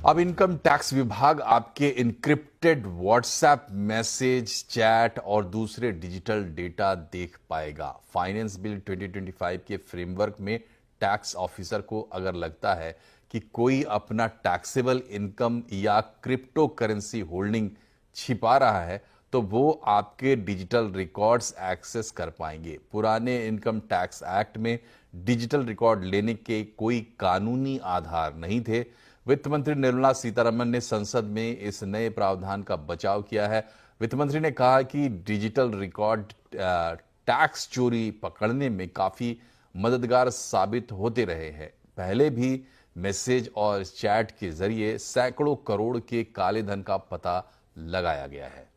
अब income tax विभाग आपके इनक्रिप्टेड व्हाट्सएप मैसेज, चैट और दूसरे डिजिटल डेटा देख पाएगा। फाइनेंस बिल 2025 के फ्रेमवर्क में टैक्स ऑफिसर को अगर लगता है कि कोई अपना टैक्सेबल इनकम या क्रिप्टो करेंसी होल्डिंग छिपा रहा है, तो वो आपके डिजिटल रिकॉर्ड्स एक्सेस कर पाएंगे। पुराने इनकम टैक्स एक्ट में डिजिटल रिकॉर्ड लेने के कोई कानूनी आधार नहीं थे। वित्त मंत्री निर्मला सीतारमण ने संसद में इस नए प्रावधान का बचाव किया है। वित्त मंत्री ने कहा कि डिजिटल रिकॉर्ड टैक्स चोरी पकड़ने में काफी मददगार साबित होते रहे हैं। पहले भी मैसेज और चैट के जरिए सैकड़ों करोड़ के काले धन का पता लगाया गया है।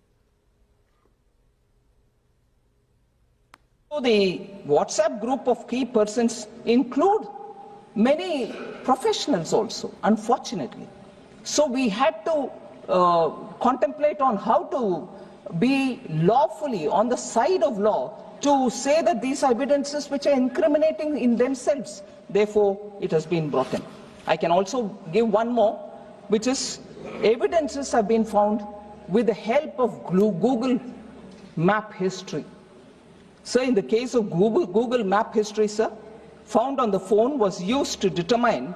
So the WhatsApp group of key persons include many professionals also, unfortunately. So we had to contemplate on how to be lawfully on the side of law to say that these evidences which are incriminating in themselves, therefore it has been brought in. I can also give one more, which is evidences have been found with the help of Google Map History. So in the case of Google Map History, sir, found on the phone was used to determine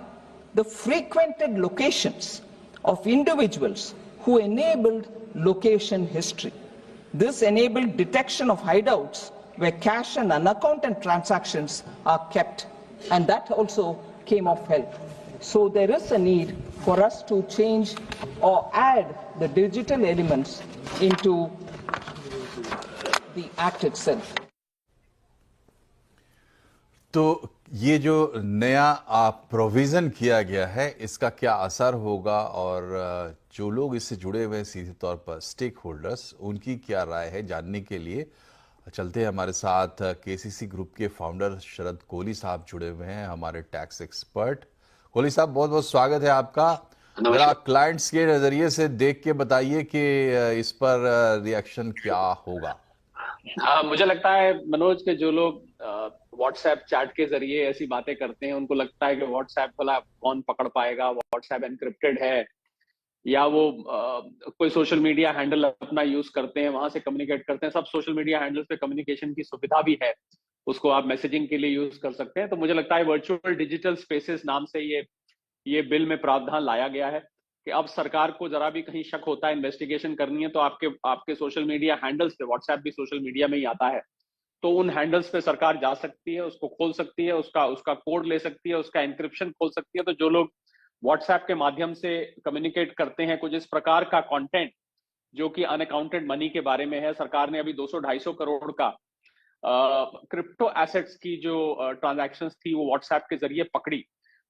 the frequented locations of individuals who enabled location history. This enabled detection of hideouts where cash and unaccounted transactions are kept, and that also came of help. So there is a need for us to change or add the digital elements into the act itself. तो ये जो नया provision किया गया है, इसका क्या असर होगा और जो लोग इससे जुड़े हुए हैं सीधे तौर पर स्टेक होल्डर्स, उनकी क्या राय है, जानने के लिए चलते हैं हमारे साथ केसीसी ग्रुप के फाउंडर शरद कोहली साहब जुड़े हुए हैं, हमारे टैक्स एक्सपर्ट। कोहली साहब, बहुत बहुत स्वागत है आपका। जरा क्लाइंट्स के नजरिए से देख के बताइए कि इस पर रिएक्शन क्या होगा। मुझे लगता है मनोज के जो लोग व्हाट्सएप चैट के जरिए ऐसी बातें करते हैं, उनको लगता है कि व्हाट्सएप भला कौन पकड़ पाएगा, व्हाट्सएप एनक्रिप्टेड है, या वो कोई सोशल मीडिया हैंडल अपना यूज करते हैं, वहां से कम्युनिकेट करते हैं। सब सोशल मीडिया हैंडल्स पे कम्युनिकेशन की सुविधा भी है, उसको आप मैसेजिंग के लिए यूज कर सकते हैं। तो मुझे लगता है वर्चुअल डिजिटल स्पेसेस नाम से ये बिल में प्रावधान लाया गया है कि अब सरकार को जरा भी कहीं शक होता है, इन्वेस्टिगेशन करनी है, तो आपके सोशल मीडिया हैंडल्स पे, व्हाट्सएप भी सोशल मीडिया में ही आता है, तो उन हैंडल्स पे सरकार जा सकती है, उसको खोल सकती है, उसका कोड ले सकती है, उसका एन्क्रिप्शन खोल सकती है। तो जो लोग व्हाट्सएप के माध्यम से कम्युनिकेट करते हैं कुछ इस प्रकार का कंटेंट जो कि अनअकाउंटेड मनी के बारे में है, सरकार ने अभी 200-250 करोड़ का क्रिप्टो एसेट्स की जो ट्रांजैक्शंस थी वो व्हाट्सएप के जरिए पकड़ी।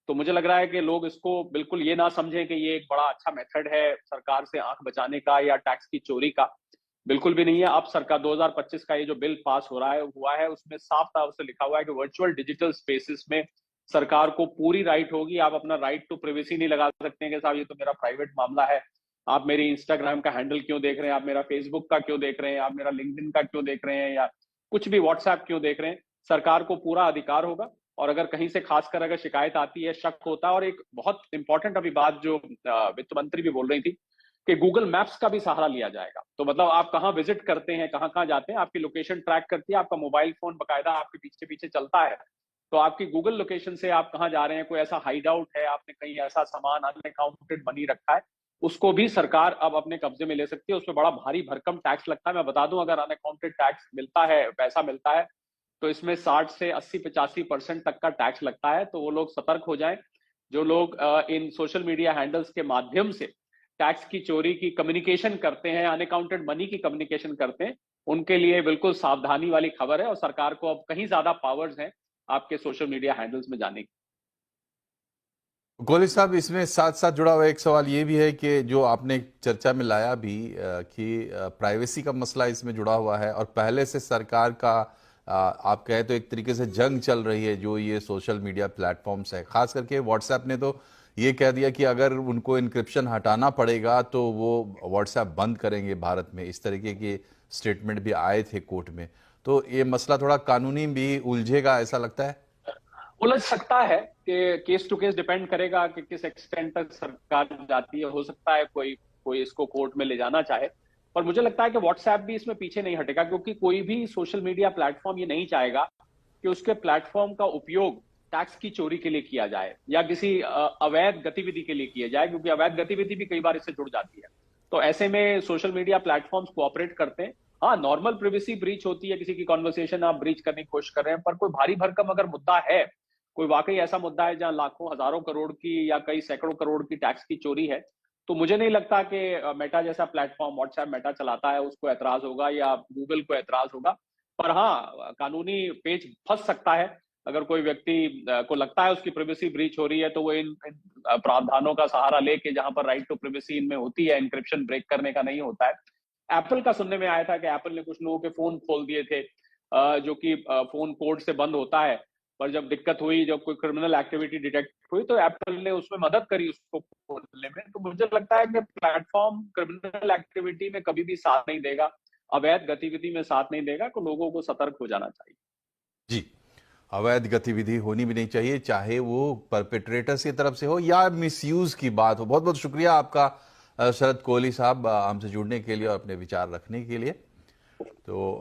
तो मुझे लग रहा है कि लोग इसको बिल्कुल ये ना समझें कि ये एक बड़ा अच्छा मेथड है सरकार से आंख बचाने का या टैक्स की चोरी का, बिल्कुल भी नहीं है। अब सरकार 2025 का ये जो बिल पास हुआ है उसमें साफ तौर से लिखा हुआ है कि वर्चुअल डिजिटल स्पेसेस में सरकार को पूरी राइट होगी। आप अपना राइट टू प्राइवेसी नहीं लगा सकते हैं कि साहब ये तो मेरा प्राइवेट मामला है, आप मेरी इंस्टाग्राम का हैंडल क्यों देख रहे हैं, आप मेरा फेसबुक का क्यों देख रहे हैं, आप मेरा लिंक्डइन का क्यों देख रहे हैं, या कुछ भी व्हाट्सएप क्यों देख रहे हैं। सरकार को पूरा अधिकार होगा, और अगर कहीं से खासकर अगर शिकायत आती है, शक होता है। और एक बहुत इंपॉर्टेंट अभी बात जो वित्त मंत्री भी बोल रही थी कि गूगल मैप्स का भी सहारा लिया जाएगा। तो मतलब आप कहाँ विजिट करते हैं, कहाँ कहाँ जाते हैं, आपकी लोकेशन ट्रैक करती है, आपका मोबाइल फोन बकायदा आपके पीछे पीछे चलता है। तो आपकी गूगल लोकेशन से आप कहाँ जा रहे हैं, कोई ऐसा हाइड आउट है, आपने कहीं ऐसा सामान अनअकाउंटेड मनी रखा है, उसको भी सरकार अब अपने कब्जे में ले सकती है। उसमें बड़ा भारी भरकम टैक्स लगता है। मैं बता दूं, अगर अनअकाउंटेड टैक्स मिलता है, पैसा मिलता है, तो इसमें 60 से 80-85% तक का टैक्स लगता है। तो वो लोग सतर्क हो जाएं, जो लोग इन सोशल मीडिया हैंडल्स के माध्यम से टैक्स की चोरी की कम्युनिकेशन करते हैं, अनअकाउंटेड मनी की कम्युनिकेशन करते हैं, उनके लिए बिल्कुल सावधानी वाली खबर है। और सरकार को अब कहीं ज्यादा पावर्स हैं आपके सोशल मीडिया हैंडल्स में जाने की। कोहली साहब, इसमें साथ साथ जुड़ा हुआ एक सवाल ये भी है कि जो आपने चर्चा में लाया भी कि प्राइवेसी का मसला इसमें जुड़ा हुआ है, और पहले से सरकार का आप कहें तो एक तरीके से जंग चल रही है जो ये सोशल मीडिया प्लेटफॉर्म्स है। खास करके व्हाट्सएप ने तो ये कह दिया कि अगर उनको इनक्रिप्शन हटाना पड़ेगा तो वो व्हाट्सएप बंद करेंगे भारत में। इस तरीके के स्टेटमेंट भी आए थे कोर्ट में। तो ये मसला थोड़ा कानूनी भी उलझेगा, ऐसा लगता है। उलझ सकता है कि केस टू केस डिपेंड करेगा कि किस एक्सटेंट तक सरकार जाती है। हो सकता है कोई कोई इसको कोर्ट में ले जाना चाहे, पर मुझे लगता है कि व्हाट्सएप भी इसमें पीछे नहीं हटेगा, क्योंकि कोई भी सोशल मीडिया प्लेटफॉर्म ये नहीं चाहेगा कि उसके प्लेटफॉर्म का उपयोग टैक्स की चोरी के लिए किया जाए या किसी अवैध गतिविधि के लिए किया जाए, क्योंकि अवैध गतिविधि भी कई बार इससे जुड़ जाती है। तो ऐसे में सोशल मीडिया प्लेटफॉर्म्स कोऑपरेट करते हैं। हाँ, नॉर्मल प्रिवेसी ब्रीच होती है, किसी की कॉन्वर्सेशन आप ब्रीच करने की कोशिश कर रहे हैं, पर कोई भारी भरकम अगर मुद्दा है, कोई वाकई ऐसा मुद्दा है जहां लाखों हजारों करोड़ की या कई सैकड़ों करोड़ की टैक्स की चोरी है, तो मुझे नहीं लगता कि मेटा जैसा प्लेटफॉर्म, व्हाट्सएप मेटा चलाता है, उसको ऐतराज होगा या गूगल को ऐतराज होगा। पर हाँ, कानूनी पेच फंस सकता है। अगर कोई व्यक्ति को लगता है उसकी प्रिवेसी ब्रीच हो रही है, तो वो इन प्रावधानों का सहारा लेके, जहां पर राइट टू प्रिवेसी इनमें होती है, इंक्रिप्शन ब्रेक करने का नहीं होता है। एप्पल का सुनने में आया था कि एप्पल ने कुछ लोगों के फोन खोल दिए थे, जो कि फोन कोड से बंद होता है, पर जब दिक्कत हुई, जब कोई क्रिमिनल एक्टिविटी डिटेक्ट हुई, तो एप्पल ने उसमें मदद करी उसको खोलने में। तो मुझे लगता है कि प्लेटफॉर्म क्रिमिनल एक्टिविटी में कभी भी साथ नहीं देगा, अवैध गतिविधि में साथ नहीं देगा, तो लोगों को सतर्क हो जाना चाहिए। जी, अवैध गतिविधि होनी भी नहीं चाहिए, चाहे वो परपेट्रेटर्स की तरफ से हो या मिसयूज की बात हो। बहुत बहुत शुक्रिया आपका शरद कोहली साहब, हमसे जुड़ने के लिए और अपने विचार रखने के लिए। तो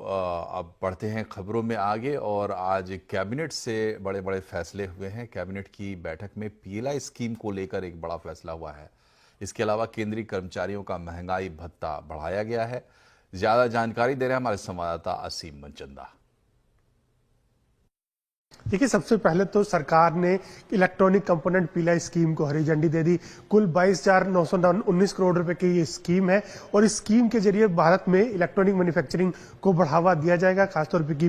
अब बढ़ते हैं खबरों में आगे, और आज कैबिनेट से बड़े बड़े फैसले हुए हैं। कैबिनेट की बैठक में पीएलआई स्कीम को लेकर एक बड़ा फैसला हुआ है। इसके अलावा केंद्रीय कर्मचारियों का महंगाई भत्ता बढ़ाया गया है। ज्यादा जानकारी दे रहे हैं हमारे संवाददाता असीम मनचंदा। देखिए, सबसे पहले तो सरकार ने इलेक्ट्रॉनिक कंपोनेंट पीएलआई स्कीम को हरी झंडी दे दी। कुल 22,919 करोड़ रुपए की ये स्कीम है और इस स्कीम के जरिए भारत में इलेक्ट्रॉनिक मैन्युफैक्चरिंग को बढ़ावा दिया जाएगा। खासतौर पे की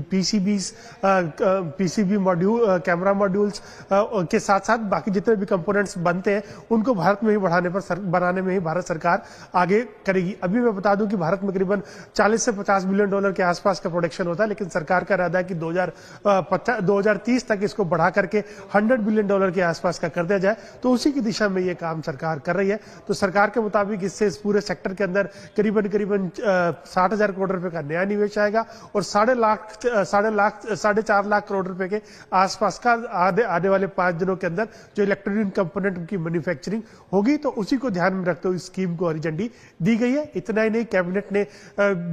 पीसीबी मॉड्यूल, कैमरा मॉड्यूल्स के साथ साथ बाकी जितने भी कंपोनेंट्स बनते हैं उनको भारत में ही बनाने में ही भारत सरकार आगे करेगी। अभी मैं बता दूं कि भारत में करीबन 40 से 50 बिलियन डॉलर के आसपास का प्रोडक्शन होता है, लेकिन सरकार का इरादा है कि 2030 तक इसको बढ़ा करके 100 बिलियन डॉलर के आसपास का कर दिया जाए। तो उसी की दिशा में ये काम सरकार कर रही है। तो सरकार के मुताबिक इससे इस पूरे सेक्टर के अंदर करीबन 60,000 करोड़ रुपए का नया निवेश आएगा और 4.5 लाख करोड़ रुपए के आसपास का आने वाले 5 दिनों के अंदर जो इलेक्ट्रॉनिक कंपोनेंट की मैन्युफैक्चरिंग होगी, तो उसी को ध्यान में रखते हुए इस स्कीम को हरी झंडी दी गई है। इतना ही नहीं, कैबिनेट ने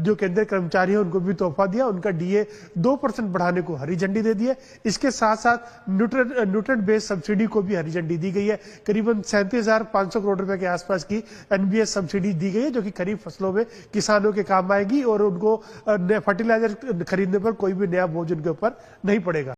जो केंद्रीय कर्मचारी है उनको भी तोहफा दिया, उनका डीए 2% बढ़ाने को हरी झंडी दे दी है। इसके साथ साथ न्यूट्रेंट बेस्ड सब्सिडी को भी हरी झंडी दी गई है। करीबन 37,500 करोड़ रुपए के आसपास की एनबीएस सब्सिडी दी गई है, जो कि खरीफ फसलों में किसानों के काम आएगी और उनको फर्टिलाइजर खरीदने पर कोई भी नया बोझ उनके ऊपर नहीं पड़ेगा।